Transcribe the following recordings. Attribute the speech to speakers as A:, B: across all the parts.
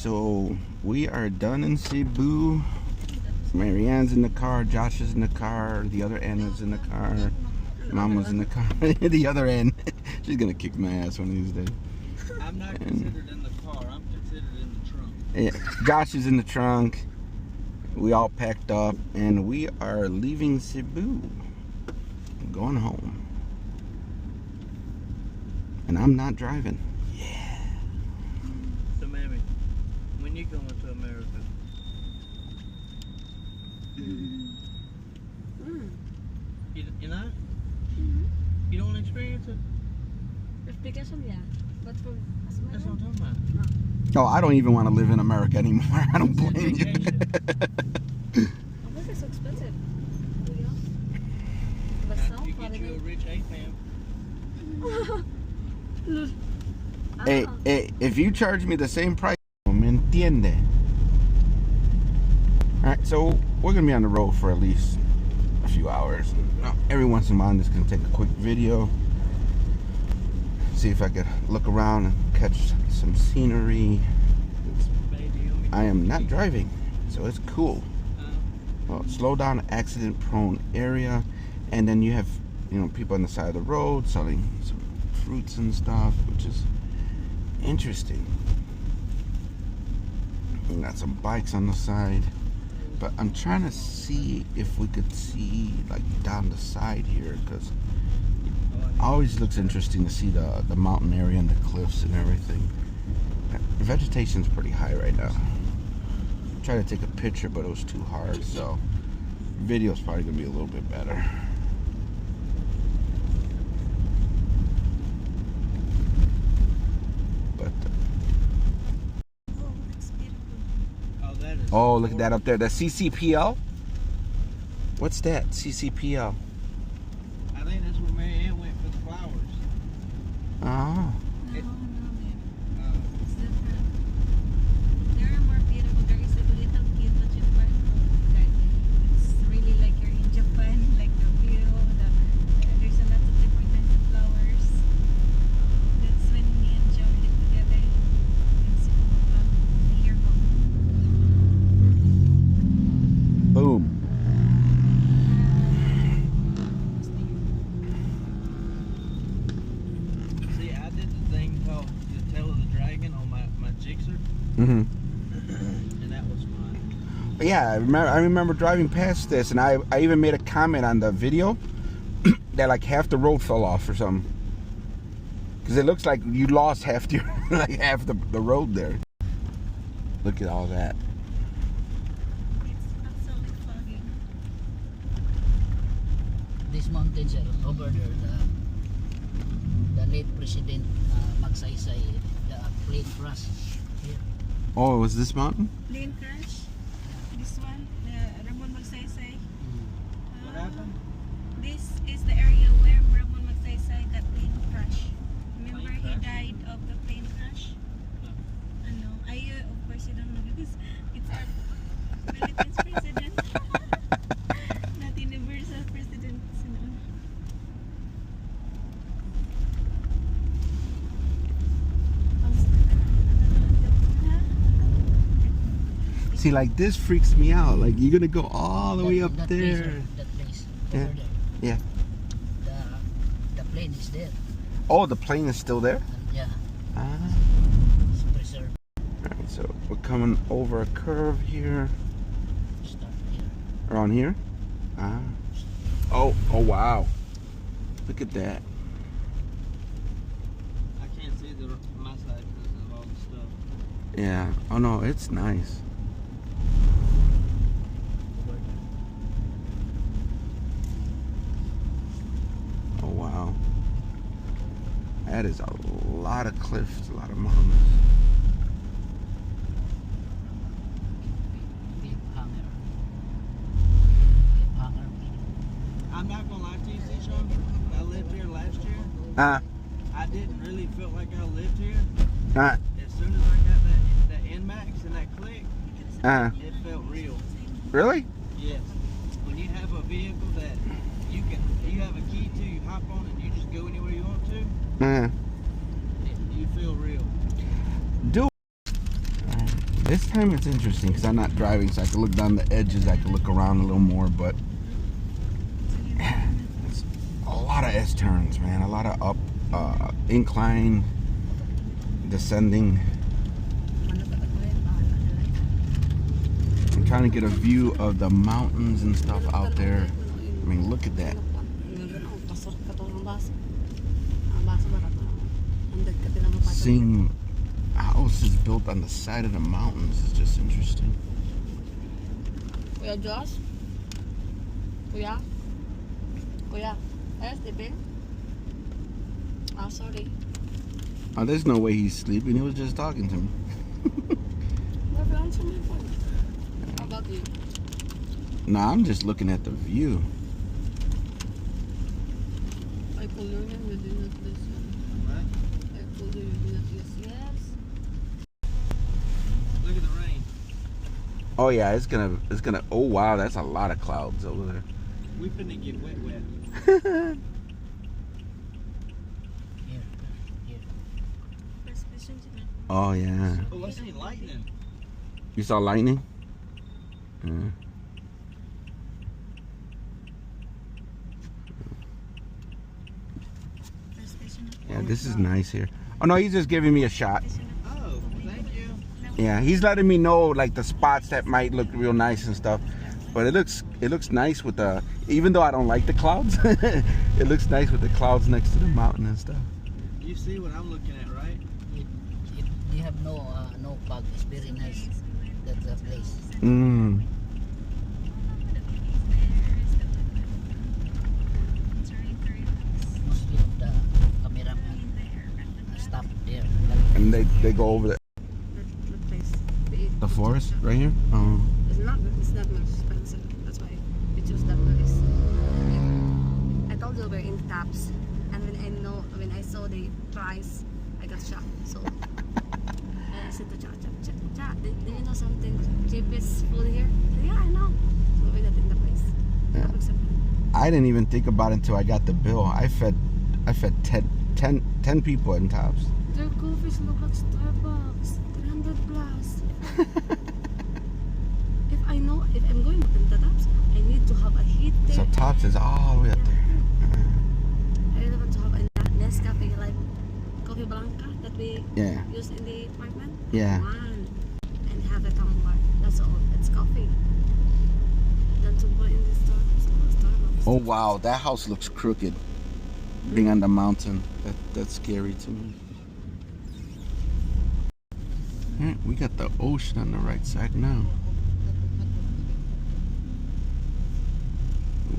A: so we are done in Cebu. Marianne's in the car, Josh is in the car, the other Anna's in the car, Mama's in the car, the other end. She's gonna kick my ass one of these days.
B: I'm not considered in the car, I'm considered in the trunk.
A: Yeah, Josh is in the trunk. We all packed up and we are leaving Cebu. Going home. And I'm not driving. Yeah.
B: So, Mammy, when you going to America? You know? You don't want to experience it?
C: Yeah. But for
B: That's what I'm talking about.
A: Oh, I don't even want to live in America anymore. I don't blame you.
C: This is so expensive. But
B: You get you a rich A-fam.
A: Hey, if you charge me the same price, ¿me entiende? Alright, so we're going to be on the road for at least a few hours. Every once in a while, I'm just going to take a quick video. See if I could look around and catch some scenery. I am not driving, so it's cool. Well, slow down, accident-prone area. And then you have, you know, people on the side of the road selling some fruits and stuff, which is interesting. And got some bikes on the side, but I'm trying to see if we could see like down the side here, because it always looks interesting to see the mountain area and the cliffs and everything. The vegetation's pretty high right now. Tried to take a picture, but it was too hard, so video's probably gonna be a little bit better. Oh, look at that up there. The CCPL? What's that? CCPL?
B: I think that's where Mary Ann went for the flowers.
A: Oh.
C: it's different. There are more beautiful. There is a little kid in Japan. It's really like you're in Japan, like the view. There's a lot of different kinds of flowers. That's when me and Joe live together in Cebu. A year ago.
A: Boom.
B: See, I did the thing called the Tail of the Dragon on my Jigsaw.
A: Mm-hmm.
B: And that was fun.
A: Yeah, I remember driving past this, and I even made a comment on the video that like half the road fell off or something. Because it looks like you lost half the like half the road there. Look at all that.
D: These mountains are over there. The late President Magsaysay, the plane crash here.
A: Oh, was this mountain?
C: Plane crash. This one, the Ramon Magsaysay.
B: What happened?
C: This is the area where Ramon Magsaysay got plane crash. Remember
B: Plane
C: he
B: crash?
C: died of the plane crash?
B: No.
C: Of course you don't know because it's our Philippines president. Not universal president.
A: See, like this freaks me out. Like you're gonna go all the way up
D: that
A: there.
D: That place
A: Yeah.
D: over there.
A: Yeah.
D: The plane is there.
A: Oh, the plane is still there?
D: And yeah,
A: Ah.
D: it's preserved.
A: Alright, so we're coming over a curve here.
D: Start here.
A: Around here? Ah. Oh wow. Look at that.
B: I can't see my side because of all the stuff.
A: Yeah. Oh no, it's nice. Oh wow. That is a lot of cliffs, a lot of mountains.
D: Big hangar. Big hangar.
B: I'm not gonna lie to you, Sean. I lived here last year.
A: Ah.
B: I didn't really feel like I lived here.
A: Ah.
B: As soon as I got that NMAX and that click,
A: Ah.
B: it felt real.
A: Really?
B: Yes. When you have a vehicle that you have a key to, you hop on and you just go anywhere you want to,
A: Ah.
B: you feel real.
A: Dude. This time it's interesting because I'm not driving, so I can look down the edges. I can look around a little more, but it's a lot of S turns, man. A lot of up, incline, descending. I'm trying to get a view of the mountains and stuff out there. I mean, look at that. Seeing houses built on the side of the mountains is just interesting.
E: Kuya Josh? Kuya? Kuya? SDB? Ah, sorry.
A: Oh, there's no way he's sleeping. He was just talking to me.
E: Never answer my phone. How about you?
A: No, I'm just looking at the view.
E: I call your name, you did not listen.
B: Right?
E: I called you, you did not listen. Yes.
B: Look at the rain.
A: Oh yeah, it's gonna. Oh wow, that's a lot of clouds over there.
B: We finna get wet.
D: Here. Here.
A: Oh yeah.
B: Oh, I seen lightning.
A: You saw lightning? Yeah. Yeah, this is nice here. Oh no, he's just giving me a shot.
B: Oh, thank you.
A: Yeah, he's letting me know like the spots that might look real nice and stuff. But it looks nice with the, even though I don't like the clouds, it looks nice with the clouds next to the mountain and stuff.
B: You see what I'm looking at, right?
D: You have no bug. It's very nice. That place.
A: Mm.
D: Mostly of the cameraman stuff there.
A: And they go over
E: The place.
A: the forest right here. Oh.
E: It's not much expensive. That's why we choose that place. I told you we're in taps, and when I saw the price, I got shocked. So I said to Cha, do you know something cheapest food here? Yeah, I know. So we got in the place.
A: Yeah. I didn't even think about it until I got the bill. I fed 10 people in Tops.
E: Their coffees look like Starbucks. 300 plus. If I'm going to the Tops, I need to have a heat there.
A: So Tops is all the way up there.
E: I really want to have a Nescafe, like coffee blanca that we
A: Yeah.
E: use in the apartment.
A: Yeah.
E: One, and have a tumbler. That's all. It's coffee. Then to put in the Starbucks.
A: Oh wow, that house looks crooked. Being on the mountain, that's scary to me. Alright, we got the ocean on the right side now.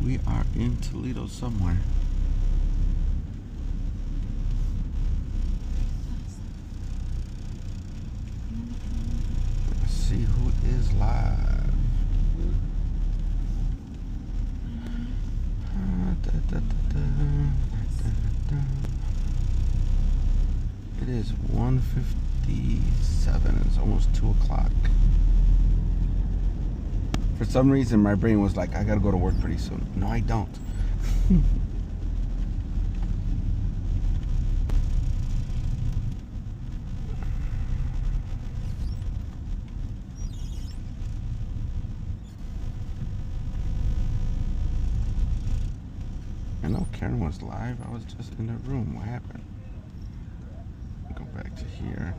A: We are in Toledo somewhere. Let's see who is live. It is 1:57. It's almost 2 o'clock. For some reason, my brain was like, I gotta go to work pretty soon. No, I don't. I know Karen was live. I was just in the room. What happened? Go back to here.